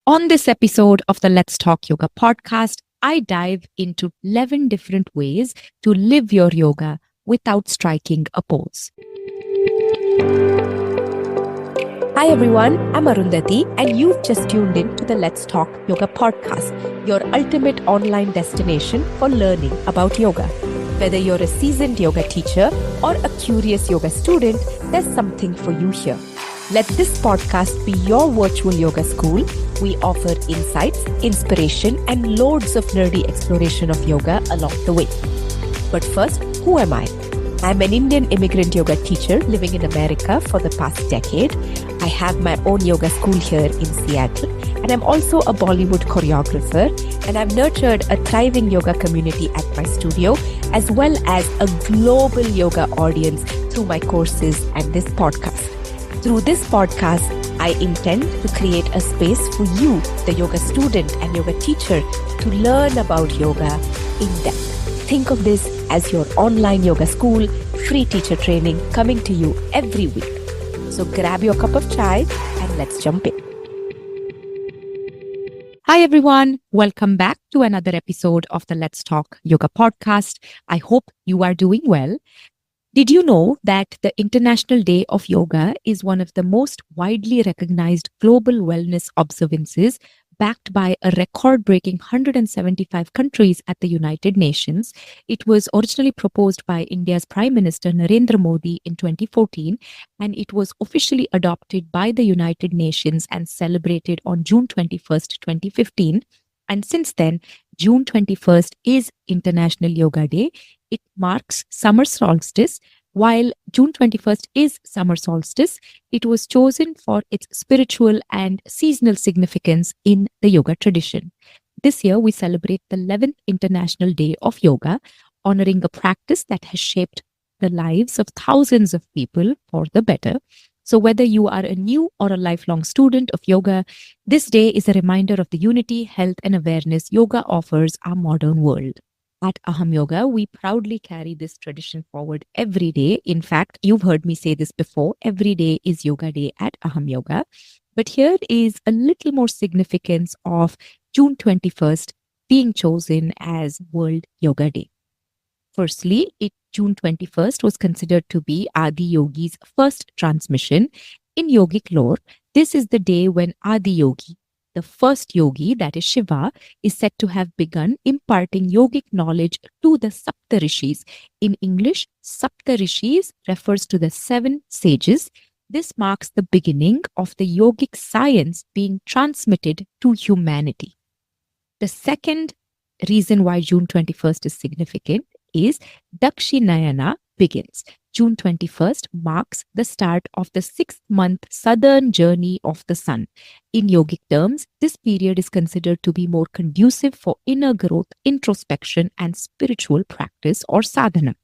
On this episode of the Let's Talk Yoga podcast, I dive into 11 different ways to live your yoga without striking a pose. Hi everyone, I'm Arundhati and you've just tuned in to the Let's Talk Yoga podcast, your ultimate online destination for learning about yoga. Whether you're a seasoned yoga teacher or a curious yoga student, there's something for you here. Let this podcast be your virtual yoga school. We offer insights, inspiration, and loads of nerdy exploration of yoga along the way. But first, who am I? I'm an Indian immigrant yoga teacher living in America for the past decade. I have my own yoga school here in Seattle, and I'm also a Bollywood choreographer, and I've nurtured a thriving yoga community at my studio, as well as a global yoga audience through my courses and this podcast. Through this podcast, I intend to create a space for you, the yoga student and yoga teacher, to learn about yoga in depth. Think of this as your online yoga school, free teacher training coming to you every week. So grab your cup of chai and let's jump in. Hi everyone, welcome back to another episode of the Let's Talk Yoga podcast. I hope you are doing well. Did you know that the International Day of Yoga is one of the most widely recognized global wellness observances, backed by a record-breaking 175 countries at the United Nations? It was originally proposed by India's Prime Minister Narendra Modi in 2014, and it was officially adopted by the United Nations and celebrated on June 21st, 2015. And since then, June 21st is International Yoga Day. It marks summer solstice. While June 21st is summer solstice, it was chosen for its spiritual and seasonal significance in the yoga tradition. This year, we celebrate the 11th International Day of Yoga, honoring a practice that has shaped the lives of thousands of people for the better. So whether you are a new or a lifelong student of yoga, this day is a reminder of the unity, health, and awareness yoga offers our modern world. At Aham Yoga, we proudly carry this tradition forward every day. In fact, you've heard me say this before, every day is Yoga Day at Aham Yoga. But here is a little more significance of June 21st being chosen as World Yoga Day. Firstly, June 21st was considered to be Adi Yogi's first transmission. In yogic lore, this is the day when Adi Yogi, the first yogi, that is Shiva, is said to have begun imparting yogic knowledge to the Saptarishis. In English, Saptarishis refers to the 7 sages. This marks the beginning of the yogic science being transmitted to humanity. The second reason why June 21st is significant is Dakshinayana begins. June 21st marks the start of the 6th-month southern journey of the sun. In yogic terms, this period is considered to be more conducive for inner growth, introspection, and spiritual practice or sadhana.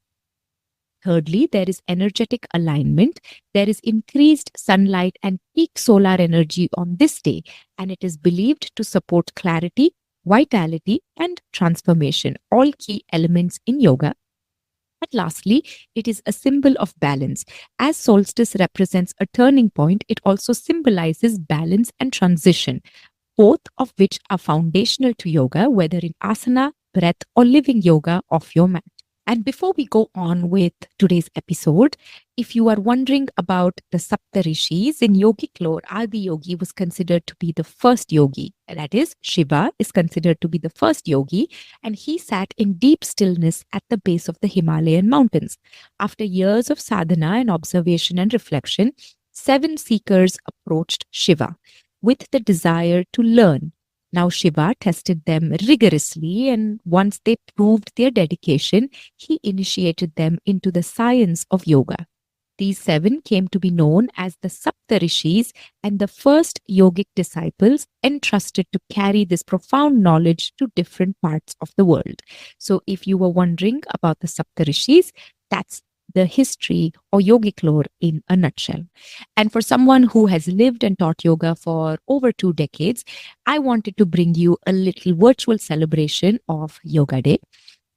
Thirdly, there is energetic alignment. There is increased sunlight and peak solar energy on this day, and it is believed to support clarity, vitality, and transformation, all key elements in yoga. And lastly, it is a symbol of balance. As solstice represents a turning point, it also symbolizes balance and transition, both of which are foundational to yoga, whether in asana, breath, or living yoga off your mat. And before we go on with today's episode, if you are wondering about the Saptarishis, in yogic lore, Adi Yogi was considered to be the first yogi. That is, Shiva is considered to be the first yogi, and he sat in deep stillness at the base of the Himalayan mountains. After years of sadhana and observation and reflection, 7 seekers approached Shiva with the desire to learn. Now Shiva tested them rigorously, and once they proved their dedication, he initiated them into the science of yoga. These 7 came to be known as the Saptarishis and the first yogic disciples entrusted to carry this profound knowledge to different parts of the world. So if you were wondering about the Saptarishis, that's the history or yogic lore in a nutshell. And for someone who has lived and taught yoga for over 2 decades, I wanted to bring you a little virtual celebration of Yoga Day.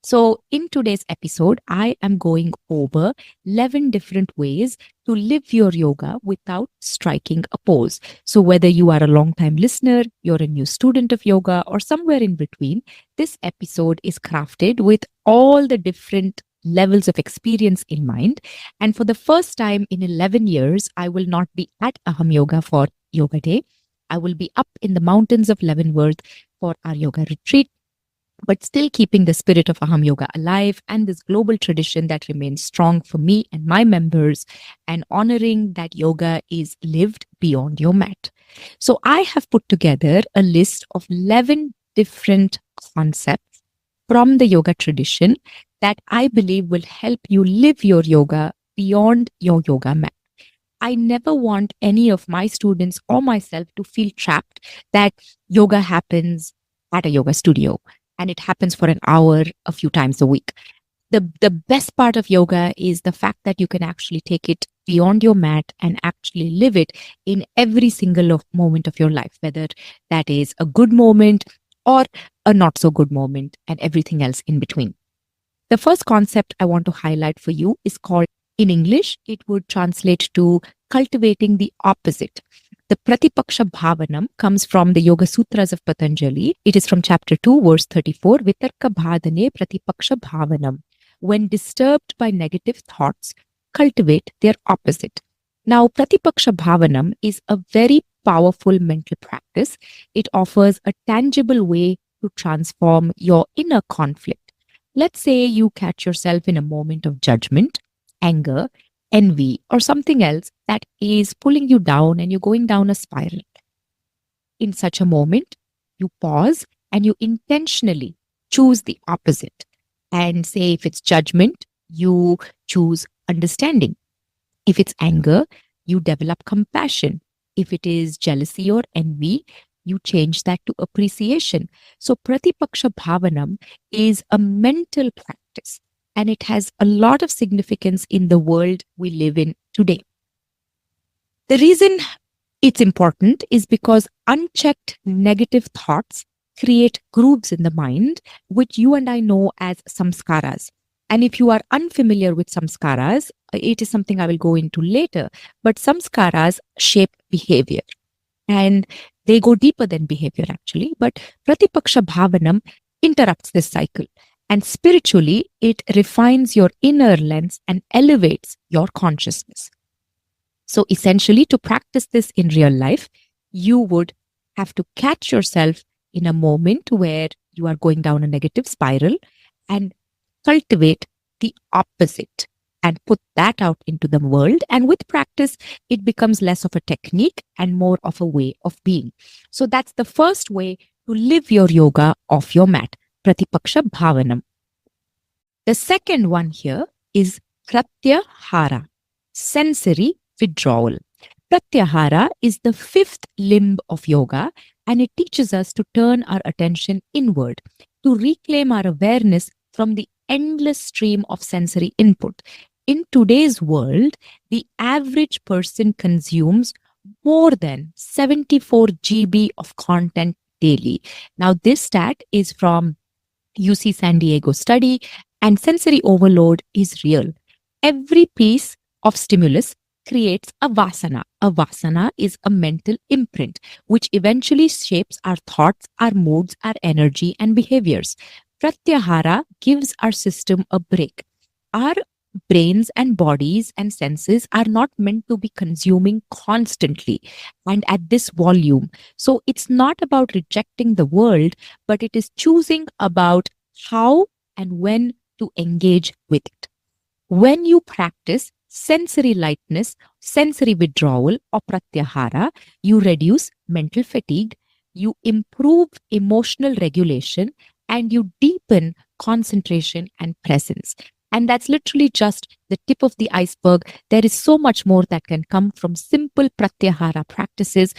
So, in today's episode, I am going over 11 different ways to live your yoga without striking a pose. So, whether you are a long time listener, you're a new student of yoga, or somewhere in between, this episode is crafted with all the different levels of experience in mind. And for the first time in 11 years, I will not be at Aham Yoga for Yoga Day. I will be up in the mountains of Leavenworth for our yoga retreat, but still keeping the spirit of Aham Yoga alive and this global tradition that remains strong for me and my members, and honoring that yoga is lived beyond your mat. So I have put together a list of 11 different concepts from the yoga tradition that I believe will help you live your yoga beyond your yoga mat. I never want any of my students or myself to feel trapped that yoga happens at a yoga studio and it happens for an hour a few times a week. The best part of yoga is the fact that you can actually take it beyond your mat and actually live it in every single moment of your life, whether that is a good moment or a not so good moment and everything else in between. The first concept I want to highlight for you is called, in English, it would translate to cultivating the opposite. The Pratipaksha Bhavanam comes from the Yoga Sutras of Patanjali. It is from chapter 2, verse 34, Vitarka Bhadane Pratipaksha Bhavanam. When disturbed by negative thoughts, cultivate their opposite. Now, Pratipaksha Bhavanam is a very powerful mental practice. It offers a tangible way to transform your inner conflict. Let's say you catch yourself in a moment of judgment, anger, envy, or something else that is pulling you down and you're going down a spiral. In such a moment, you pause and you intentionally choose the opposite. And say if it's judgment, you choose understanding. If it's anger, you develop compassion. If it is jealousy or envy, you change that to appreciation. So Pratipaksha Bhavanam is a mental practice and it has a lot of significance in the world we live in today. The reason it's important is because unchecked negative thoughts create grooves in the mind, which you and I know as samskaras. And if you are unfamiliar with samskaras, it is something I will go into later, but samskaras shape behavior and they go deeper than behavior actually. But Pratipaksha Bhavanam interrupts this cycle. And spiritually, it refines your inner lens and elevates your consciousness. So essentially, to practice this in real life, you would have to catch yourself in a moment where you are going down a negative spiral and cultivate the opposite and put that out into the world. And with practice, it becomes less of a technique and more of a way of being. So that's the first way to live your yoga off your mat, Pratipaksha Bhavanam. The second one here is Pratyahara, sensory withdrawal. Pratyahara is the fifth limb of yoga, and it teaches us to turn our attention inward, to reclaim our awareness from the endless stream of sensory input. In today's world, the average person consumes more than 74 GB of content daily. Now, this stat is from UC San Diego study, and sensory overload is real. Every piece of stimulus creates a vasana. A vasana is a mental imprint, which eventually shapes our thoughts, our moods, our energy, and behaviors. Pratyahara gives our system a break. Our brains and bodies and senses are not meant to be consuming constantly and at this volume. So it's not about rejecting the world, but it is choosing about how and when to engage with it. When you practice sensory lightness, sensory withdrawal, or pratyahara, you reduce mental fatigue, you improve emotional regulation, and you deepen concentration and presence. And that's literally just the tip of the iceberg. There is so much more that can come from simple pratyahara practices.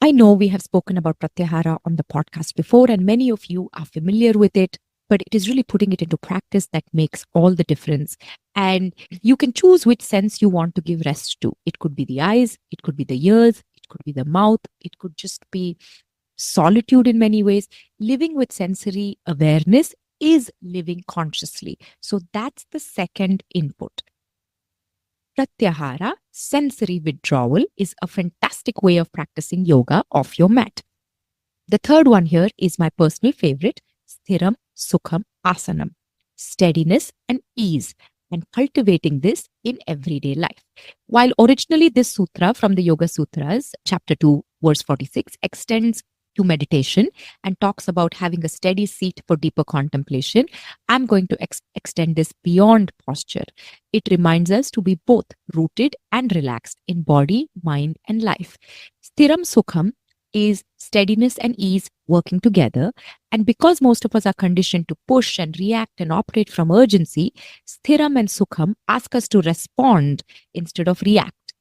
I know we have spoken about pratyahara on the podcast before, and many of you are familiar with it, but it is really putting it into practice that makes all the difference. And you can choose which sense you want to give rest to. It could be the eyes, it could be the ears, it could be the mouth, it could just be solitude in many ways. Living with sensory awareness is living consciously. So that's the second input. Pratyahara, sensory withdrawal, is a fantastic way of practicing yoga off your mat. The third one here is my personal favorite, Sthiram Sukham Asanam, steadiness and ease, and cultivating this in everyday life. While originally this sutra from the Yoga Sutras, chapter 2, verse 46, extends to meditation and talks about having a steady seat for deeper contemplation, I'm going to extend this beyond posture. It reminds us to be both rooted and relaxed in body, mind, and life. Sthiram Sukham is steadiness and ease working together. And because most of us are conditioned to push and react and operate from urgency, Sthiram and Sukham ask us to respond instead of react.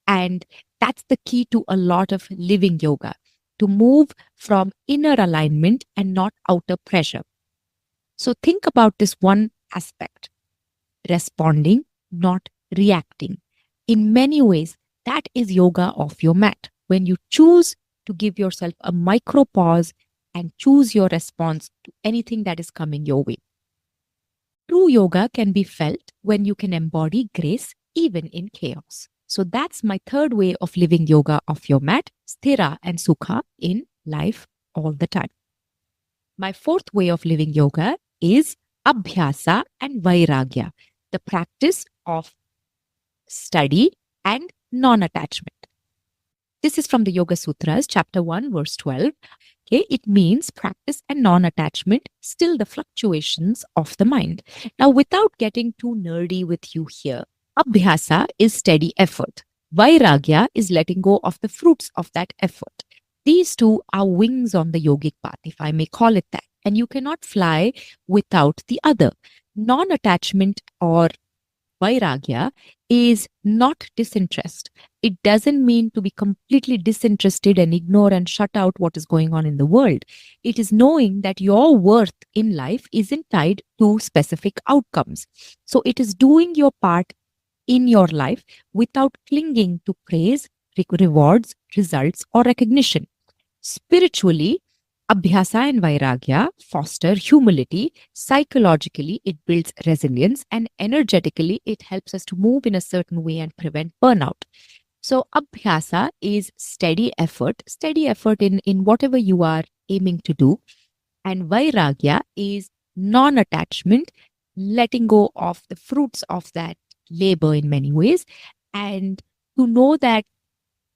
And that's the key to a lot of living yoga, to move from inner alignment and not outer pressure. So think about this one aspect, responding, not reacting. In many ways, that is yoga off your mat. When you choose to give yourself a micro pause and choose your response to anything that is coming your way. True yoga can be felt when you can embody grace even in chaos. So that's my third way of living yoga off your mat, sthira and sukha in life all the time. My fourth way of living yoga is abhyasa and vairagya, the practice of study and non-attachment. This is from the Yoga Sutras, chapter 1, verse 12. Okay, it means practice and non-attachment, still the fluctuations of the mind. Now, without getting too nerdy with you here, abhyasa is steady effort. Vairagya is letting go of the fruits of that effort. These two are wings on the yogic path, if I may call it that. And you cannot fly without the other. Non-attachment or vairagya is not disinterest. It doesn't mean to be completely disinterested and ignore and shut out what is going on in the world. It is knowing that your worth in life isn't tied to specific outcomes. So it is doing your part in your life without clinging to praise, rewards, results, or recognition. Spiritually, abhyasa and vairagya foster humility. Psychologically, it builds resilience, and energetically, it helps us to move in a certain way and prevent burnout. So, abhyasa is steady effort in whatever you are aiming to do. And vairagya is non attachment, letting go of the fruits of that labor in many ways, and to know that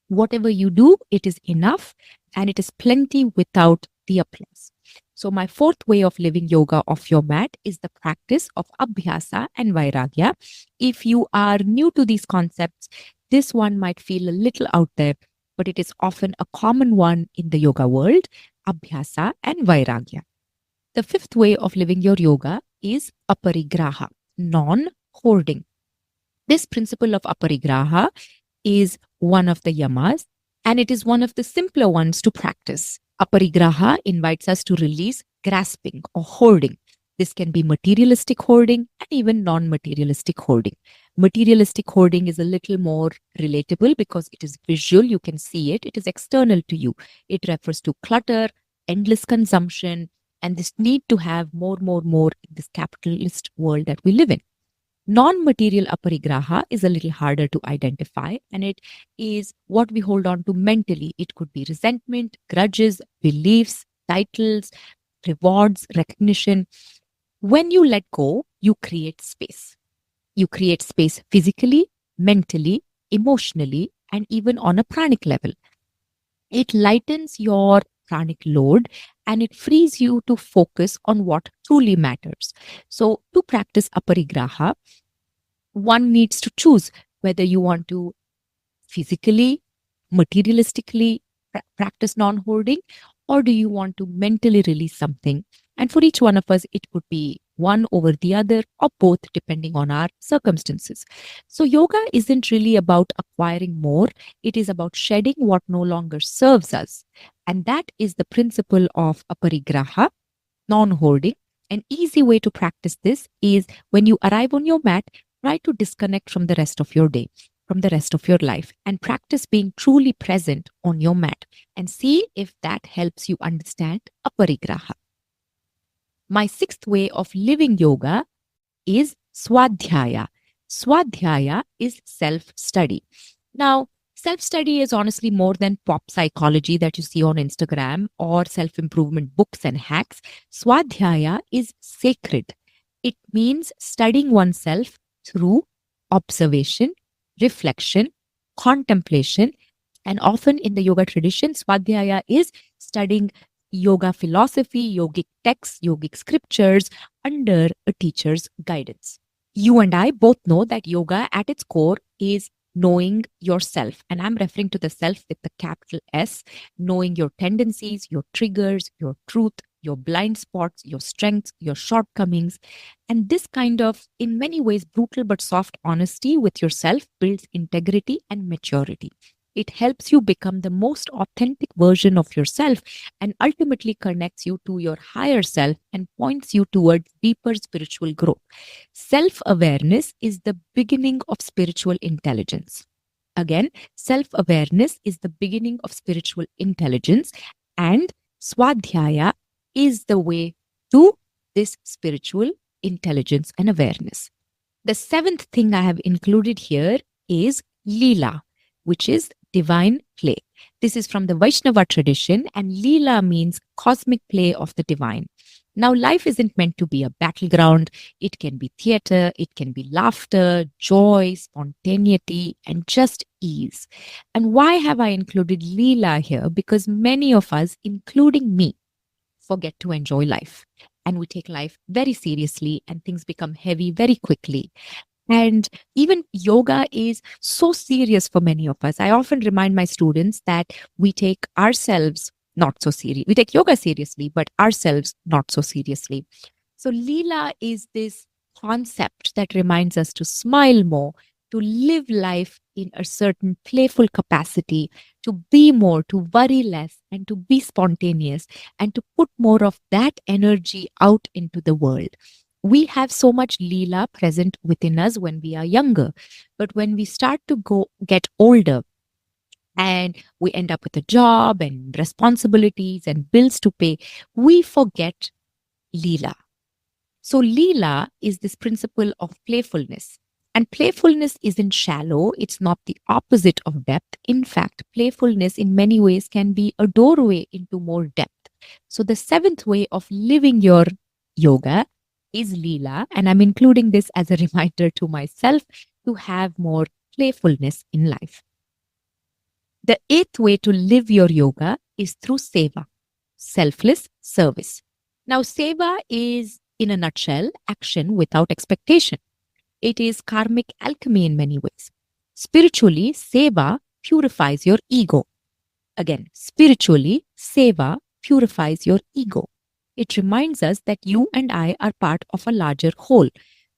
whatever you do, it is enough and it is plenty without the applause. So, my fourth way of living yoga off your mat is the practice of abhyasa and vairagya. If you are new to these concepts, this one might feel a little out there, but it is often a common one in the yoga world, abhyasa and vairagya. The fifth way of living your yoga is aparigraha, non-hoarding. This principle of aparigraha is one of the yamas, and it is one of the simpler ones to practice. Aparigraha invites us to release grasping or hoarding. This can be materialistic hoarding and even non-materialistic hoarding. Materialistic hoarding is a little more relatable because it is visual, you can see it, it is external to you. It refers to clutter, endless consumption, and this need to have more in this capitalist world that we live in. Non-material aparigraha is a little harder to identify, and it is what we hold on to mentally. It could be resentment, grudges, beliefs, titles, rewards, recognition. When you let go, you create space. You create space physically, mentally, emotionally, and even on a pranic level. It lightens your pranic load and it frees you to focus on what truly matters. So, to practice aparigraha, one needs to choose whether you want to physically, materialistically practice non-hoarding, or do you want to mentally release something? And for each one of us, it could be one over the other or both, depending on our circumstances. So yoga isn't really about acquiring more. It is about shedding what no longer serves us. And that is the principle of aparigraha, non-hoarding. An easy way to practice this is when you arrive on your mat, try to disconnect from the rest of your day, from the rest of your life, and practice being truly present on your mat and see if that helps you understand aparigraha. My sixth way of living yoga is swadhyaya. Swadhyaya is self study. Now, self study is honestly more than pop psychology that you see on Instagram or self improvement books and hacks. Swadhyaya is sacred. It means studying oneself through observation, reflection, contemplation, and often in the yoga tradition, Swadhyaya is studying yoga philosophy, yogic texts, yogic scriptures under a teacher's guidance. You and I both know that yoga at its core is knowing yourself. And I'm referring to the self with the capital S, knowing your tendencies, your triggers, your truth, your blind spots, your strengths, your shortcomings. And this kind of, in many ways, brutal but soft honesty with yourself builds integrity and maturity. It helps you become the most authentic version of yourself and ultimately connects you to your higher self and points you towards deeper spiritual growth. Self awareness is the beginning of spiritual intelligence. Again, self awareness is the beginning of spiritual intelligence, and Swadhyaya is the way to this spiritual intelligence and awareness. The seventh thing I have included here is Leela, which is divine play. This is from the Vaishnava tradition, and Leela means cosmic play of the divine. Now, life isn't meant to be a battleground. It can be theater, it can be laughter, joy, spontaneity, and just ease. And why have I included Leela here? Because many of us, including me, forget to enjoy life. And we take life very seriously, and things become heavy very quickly. And even yoga is so serious for many of us. I often remind my students that we take ourselves not so serious. We take yoga seriously, but ourselves not so seriously. So Leela is this concept that reminds us to smile more, to live life in a certain playful capacity, to be more, to worry less, and to be spontaneous, and to put more of that energy out into the world. We have so much Leela present within us when we are younger. But when we start to get older and we end up with a job and responsibilities and bills to pay, we forget Leela. So Leela is this principle of playfulness. And playfulness isn't shallow. It's not the opposite of depth. In fact, playfulness in many ways can be a doorway into more depth. So the seventh way of living your yoga is Leela. And I'm including this as a reminder to myself to have more playfulness in life. The eighth way to live your yoga is through seva, selfless service. Now, seva is, in a nutshell, action without expectation. It is karmic alchemy in many ways. Spiritually, seva purifies your ego. Again, spiritually, seva purifies your ego. It reminds us that you and I are part of a larger whole.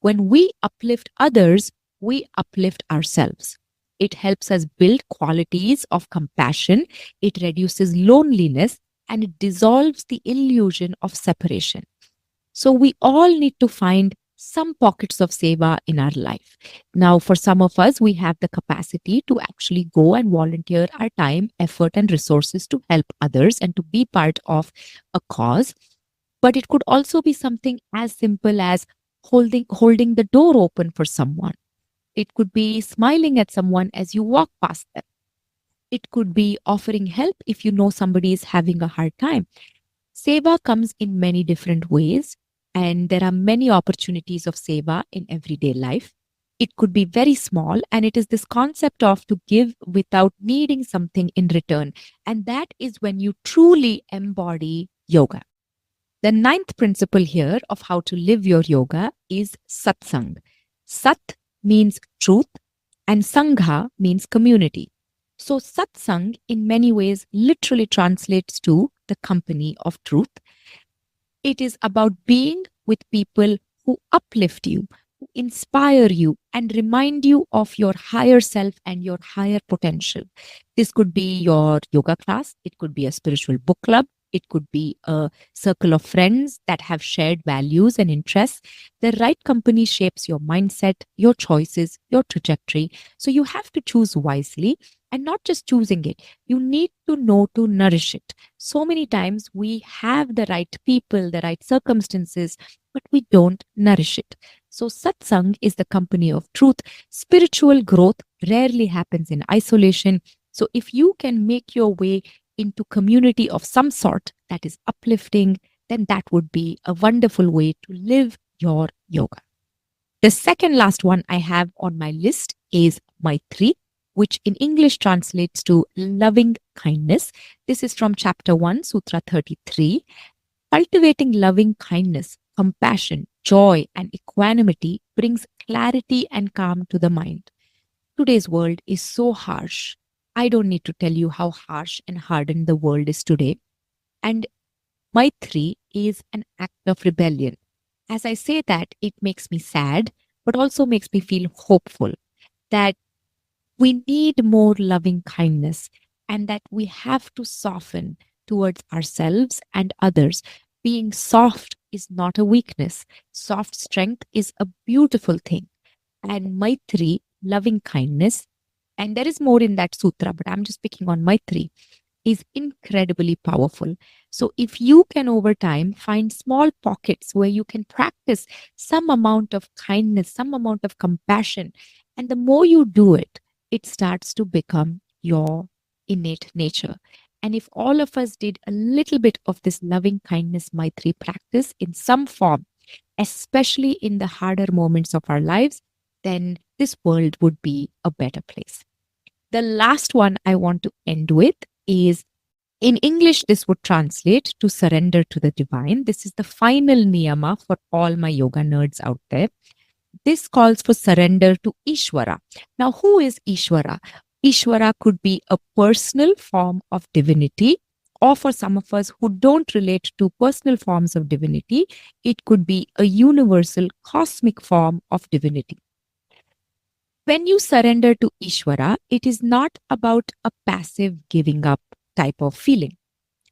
When we uplift others, we uplift ourselves. It helps us build qualities of compassion. It reduces loneliness and it dissolves the illusion of separation. So we all need to find some pockets of seva in our life. Now, for some of us, we have the capacity to actually go and volunteer our time, effort, and resources to help others and to be part of a cause. But it could also be something as simple as holding the door open for someone. It could be smiling at someone as you walk past them. It could be offering help if you know somebody is having a hard time. Seva comes in many different ways, and there are many opportunities of seva in everyday life. It could be very small, and it is this concept of to give without needing something in return. And that is when you truly embody yoga. The ninth principle here of how to live your yoga is satsang. Sat means truth, and sangha means community. So satsang in many ways literally translates to the company of truth. It is about being with people who uplift you, who inspire you, and remind you of your higher self and your higher potential. This could be your yoga class, it could be a spiritual book club, it could be a circle of friends that have shared values and interests. The right company shapes your mindset, your choices, your trajectory. So you have to choose wisely. And not just choosing it, you need to know to nourish it. So many times we have the right people, the right circumstances, but we don't nourish it. So satsang is the company of truth. Spiritual growth rarely happens in isolation. So if you can make your way into community of some sort that is uplifting, then that would be a wonderful way to live your yoga. The second last one I have on my list is Maitri, which in English translates to loving kindness. This is from chapter 1, Sutra 33. Cultivating loving kindness, compassion, joy, and equanimity brings clarity and calm to the mind. Today's world is so harsh. I don't need to tell you how harsh and hardened the world is today. And Maitri is an act of rebellion. As I say that, it makes me sad, but also makes me feel hopeful that we need more loving kindness and that we have to soften towards ourselves and others. Being soft is not a weakness. Soft strength is a beautiful thing. And Maitri, loving kindness, and there is more in that sutra, but I'm just picking on Maitri, is incredibly powerful. So if you can over time find small pockets where you can practice some amount of kindness, some amount of compassion, and the more you do it, it starts to become your innate nature. And if all of us did a little bit of this loving kindness Maitri practice in some form, especially in the harder moments of our lives, then this world would be a better place. The last one I want to end with is, in English, this would translate to surrender to the divine. This is the final niyama for all my yoga nerds out there. This calls for surrender to Ishvara. Now, who is Ishvara? Ishvara could be a personal form of divinity, or for some of us who don't relate to personal forms of divinity, it could be a universal cosmic form of divinity. When you surrender to Ishvara, it is not about a passive giving up type of feeling.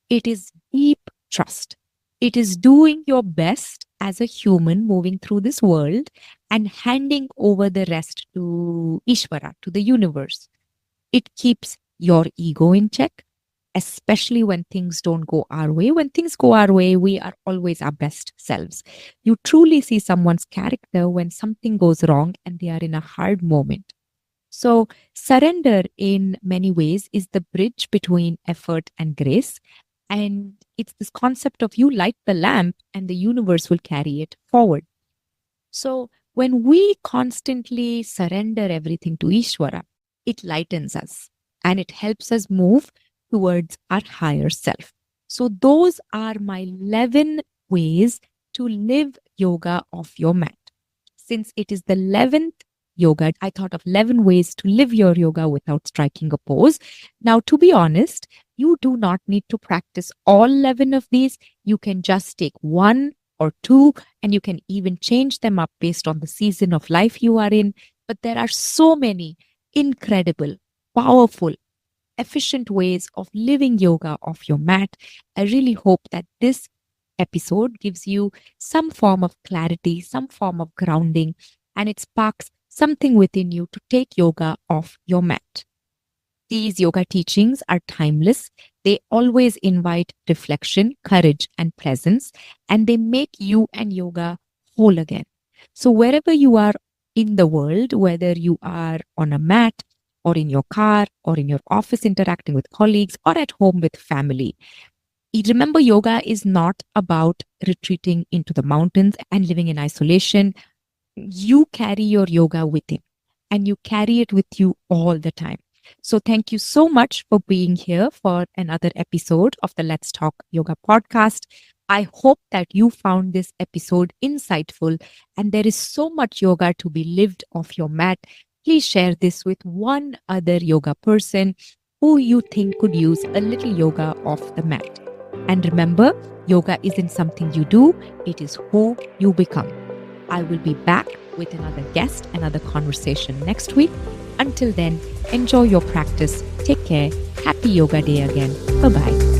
It is deep trust. It is doing your best as a human moving through this world and handing over the rest to Ishvara, to the universe. It keeps your ego in check, especially when things don't go our way. When things go our way, we are always our best selves. You truly see someone's character when something goes wrong and they are in a hard moment. So surrender in many ways is the bridge between effort and grace. And it's this concept of you light the lamp and the universe will carry it forward. So when we constantly surrender everything to Ishvara, it lightens us and it helps us move towards our higher self. So those are my 11 ways to live yoga off your mat. Since it is the 11th yoga, I thought of 11 ways to live your yoga without striking a pose. Now, to be honest, you do not need to practice all 11 of these. You can just take one or two, and you can even change them up based on the season of life you are in. But there are so many incredible, powerful, efficient ways of living yoga off your mat. I really hope that this episode gives you some form of clarity, some form of grounding, and it sparks something within you to take yoga off your mat. These yoga teachings are timeless. They always invite reflection, courage, and presence, and they make you and yoga whole again. So wherever you are in the world, whether you are on a mat or in your car or in your office interacting with colleagues or at home with family, remember, yoga is not about retreating into the mountains and living in isolation. You carry your yoga within and you carry it with you all the time. So thank you so much for being here for another episode of the Let's Talk Yoga podcast. I hope that you found this episode insightful and there is so much yoga to be lived off your mat. Please share this with one other yoga person who you think could use a little yoga off the mat. And remember, yoga isn't something you do, it is who you become. I will be back with another guest, another conversation next week. Until then, enjoy your practice. Take care. Happy Yoga Day again. Bye-bye.